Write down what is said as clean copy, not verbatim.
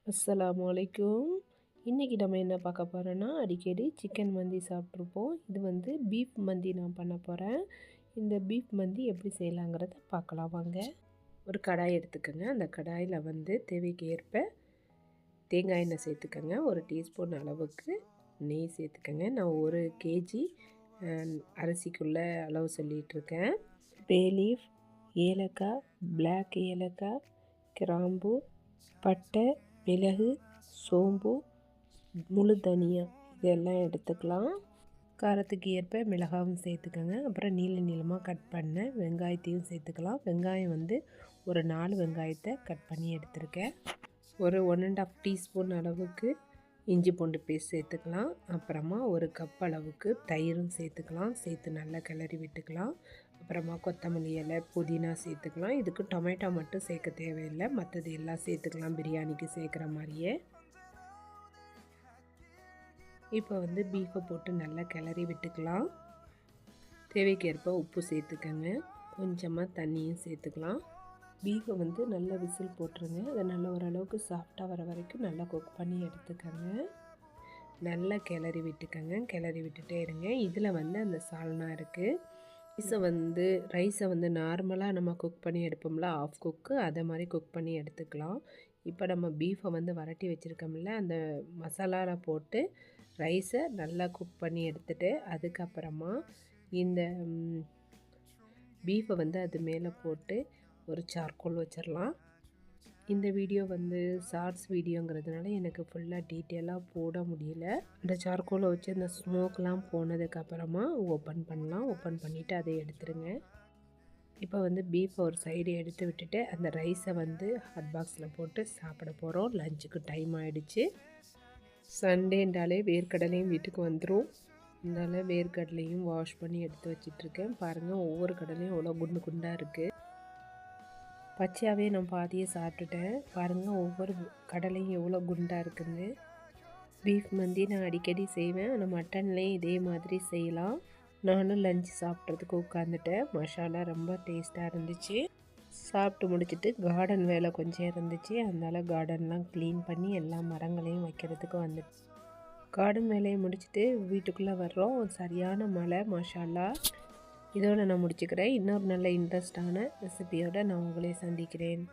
அஸ்ஸலாமு அலைக்கும். இன்றைக்கி நம்ம என்ன பார்க்க போகிறோன்னா, அடிக்கடி சிக்கன் மந்தி சாப்பிட்ருப்போம். இது வந்து பீஃப் மந்தி நான் பண்ண போகிறேன். இந்த பீஃப் மந்தி எப்படி செய்யலாங்கிறத பார்க்கலாம் வாங்க. ஒரு கடாய் எடுத்துக்கோங்க. அந்த கடாயில் வந்து தேவைக்கு ஏற்ப தேங்காய் எண்ணெய் சேர்த்துக்கோங்க. ஒரு டீஸ்பூன் அளவுக்கு நெய் சேர்த்துக்கோங்க. நான் 1 கேஜி அரிசிக்குள்ள அளவு சொல்லிகிட்ருக்கேன். பே லீஃப், ஏலக்காய், பிளாக் ஏலக்காய், கிராம்பு, பட்டை, மிளகு, சோம்பு, முழு தனியா இதெல்லாம் எடுத்துக்கலாம். காரத்துக்கு ஏற்ப மிளகாவும் சேர்த்துக்கோங்க. அப்புறம் நீளமாக கட் பண்ண வெங்காயத்தையும் சேர்த்துக்கலாம். வெங்காயம் வந்து ஒரு 4 வெங்காயத்தை கட் பண்ணி எடுத்துருக்கேன். ஒரு 1 1/2 டீஸ்பூன் அளவுக்கு இஞ்சி பூண்டு பேஸ்ட் சேர்த்துக்கலாம். அப்புறமா ஒரு கப் அளவுக்கு தயிரும் சேர்த்துக்கலாம். சேர்த்து நல்லா கிளறி விட்டுக்கலாம். அப்புறமா கொத்தமல்லி இலை, புதினா சேர்த்துக்கலாம். இதுக்கு டொமேட்டோ மட்டும் சேர்க்க தேவையில்லை, மற்றது எல்லாம் சேர்த்துக்கலாம் பிரியாணிக்கு சேர்க்குற மாதிரியே. இப்போ வந்து பீஃபை போட்டு நல்லா கிளறி விட்டுக்கலாம். தேவைக்கேற்ப உப்பு சேர்த்துக்கங்க. கொஞ்சமாக தண்ணியும் சேர்த்துக்கலாம். பீஃபை வந்து நல்லா விசில் போட்டுருங்க. அதை நல்லா ஓரளவுக்கு சாஃப்டாக வர வரைக்கும் நல்லா குக் பண்ணி எடுத்துக்கோங்க. நல்லா கிளறி விட்டுக்கோங்க. கிளறி விட்டுட்டே இருங்க. இதில் வந்து அந்த சால்னா இருக்குது. ரைஸை வந்து நார்மலாக நம்ம குக் பண்ணி எடுப்போம்ல, ஆஃப் குக்கு, அதை மாதிரி குக் பண்ணி எடுத்துக்கலாம். இப்போ நம்ம பீஃபை வந்து வரட்டி வச்சுருக்கோம்ல, அந்த மசாலாவில் போட்டு ரைஸை நல்லா குக் பண்ணி எடுத்துகிட்டு அதுக்கப்புறமா இந்த பீஃபை வந்து அது மேலே போட்டு ஒரு சார்கோல் வச்சிடலாம். இந்த வீடியோ வந்து ஷார்ட்ஸ் வீடியோங்கிறதுனால எனக்கு ஃபுல்லாக டீட்டெயிலாக போட முடியல. இந்த சார்கோலை வச்சு இந்த ஸ்மோக்லாம் போனதுக்கப்புறமா ஓப்பன் பண்ணலாம். ஓப்பன் பண்ணிவிட்டு அதை எடுத்துருங்க. இப்போ வந்து பீஃபை ஒரு சைடு எடுத்து விட்டுட்டு அந்த ரைஸை வந்து ஹாட் பாக்ஸில் போட்டு சாப்பிட போகிறோம். லஞ்சுக்கு டைம் ஆகிடுச்சு. சண்டேன்றாலே வேர்க்கடலையும் வீட்டுக்கு வந்துடும். அதனால் வேர்க்கடலையும் வாஷ் பண்ணி எடுத்து வச்சிட்ருக்கேன். பாருங்கள், ஒவ்வொரு கடலையும் எவ்வளோ குண்டு குண்டாக இருக்குது. பச்சையாகவே நான் பாதியை சாப்பிட்டுட்டேன். பாருங்கள், ஒவ்வொரு கடலையும் எவ்வளோ குண்டாக இருக்குதுன்னு. பீஃப் மந்தி நான் அடிக்கடி செய்வேன். ஆனால் மட்டன்லேயும் இதே மாதிரி செய்யலாம். நானும் லஞ்ச் சாப்பிட்றதுக்கு உட்காந்துட்டேன். மசாலா ரொம்ப டேஸ்ட்டாக இருந்துச்சு. சாப்பிட்டு முடிச்சுட்டு கார்டன் வேலை கொஞ்சம் இருந்துச்சு. அதனால் கார்டன்லாம் க்ளீன் பண்ணி எல்லா மரங்களையும் வைக்கிறதுக்கு வந்துட்டு கார்டன் வேலையை முடிச்சுட்டு வீட்டுக்குள்ளே வர்றோம். சரியான மழை, மசாலா. இதோடு நான் முடிச்சுக்கிறேன். இன்னொரு நல்ல இன்ட்ரெஸ்டான ரெசிபியோடு நான் உங்களை சந்திக்கிறேன்.